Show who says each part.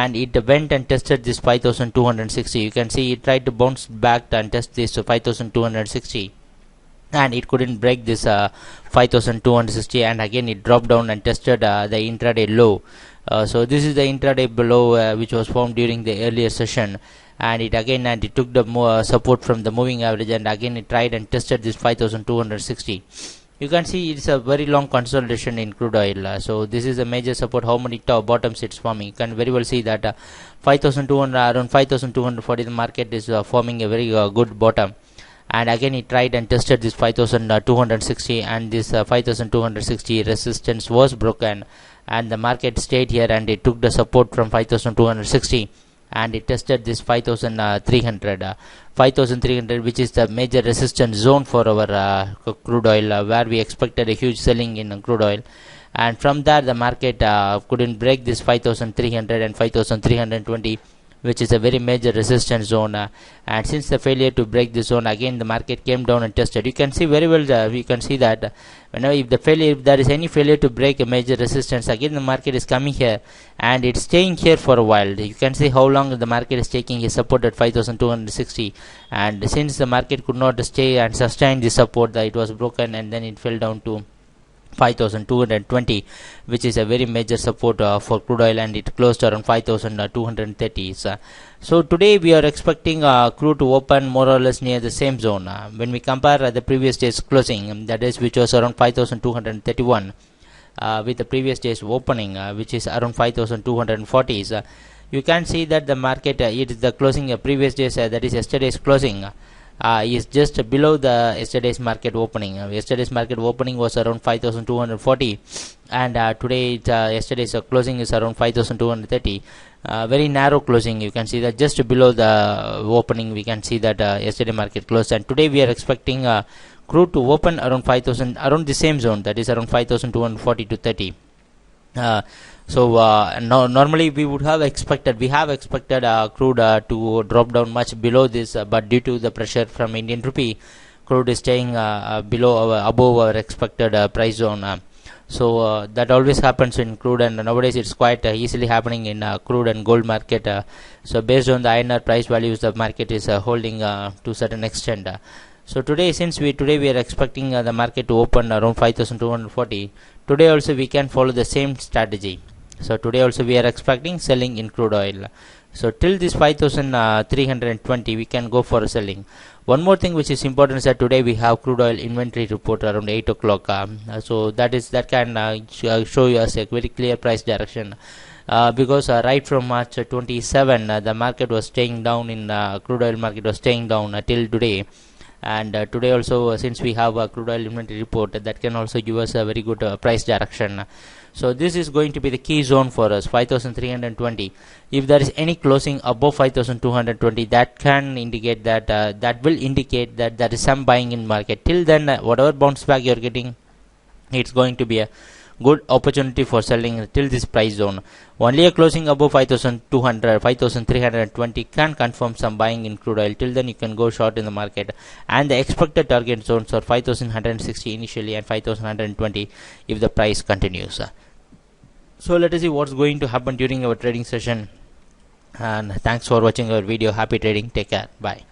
Speaker 1: and it went and tested this 5260. You can see it tried to bounce back and test this 5260, and it couldn't break this 5260, and again it dropped down and tested the intraday low. So this is the intraday below which was formed during the earlier session, and it took the support from the moving average, and again it tried and tested this 5260. You can see it's a very long consolidation in crude oil. So this is a major support. How many top bottoms it's forming? You can very well see that 5200, around 5240, the market is forming a very good bottom, and again it tried and tested this 5260, and this 5260 resistance was broken, and the market stayed here, and it took the support from 5260, and it tested this 5300, which is the major resistance zone for our crude oil, where we expected a huge selling in crude oil. And from there the market couldn't break this 5300 and 5320, which is a very major resistance zone, and since the failure to break this zone, again the market came down and tested. You can see very well, we can see that whenever if there is any failure to break a major resistance, again the market is coming here and it's staying here for a while. You can see how long the market is taking a support at 5260, and since the market could not stay and sustain the support, it was broken, and then it fell down to 5220, which is a very major support for crude oil, and it closed around 5230. So today we are expecting crude to open more or less near the same zone. When we compare the previous day's closing, that is, which was around 5231, with the previous day's opening, which is around 5240, you can see that the market it is the closing previous day's, that is yesterday's closing, is just below the yesterday's market opening. Yesterday's market opening was around 5240, and today yesterday's closing is around 5230. Very narrow closing. You can see that just below the opening we can see that yesterday market closed, and today we are expecting crude to open around 5000, around the same zone, that is around 5240 to 30. Normally we have expected crude to drop down much below this, but due to the pressure from Indian rupee, crude is staying above our expected price zone. That always happens in crude, and nowadays it's quite easily happening in crude and gold market. So based on the INR price values, the market is holding to certain extent. So today, today we are expecting the market to open around 5240. Today also we can follow the same strategy. So today also we are expecting selling in crude oil. So till this 5320 we can go for selling. One more thing which is important is that today we have crude oil inventory report around 8 o'clock. So that can show you us a very clear price direction. Because right from March 27 the market was staying down in crude oil market was staying down till today. And today also, since we have a crude oil inventory report, that can also give us a very good price direction. So this is going to be the key zone for us, 5320. If there is any closing above 5220, that can indicate that that there is some buying in market. Till then, whatever bounce back you are getting, it's going to be a good opportunity for selling till this price zone. Only a closing above 5200, 5320 can confirm some buying in crude oil. Till then you can go short in the market, and the expected target zones are 5160 initially and 5120 if the price continues. So let us see what's going to happen during our trading session, and thanks for watching our video. Happy trading. Take care. Bye.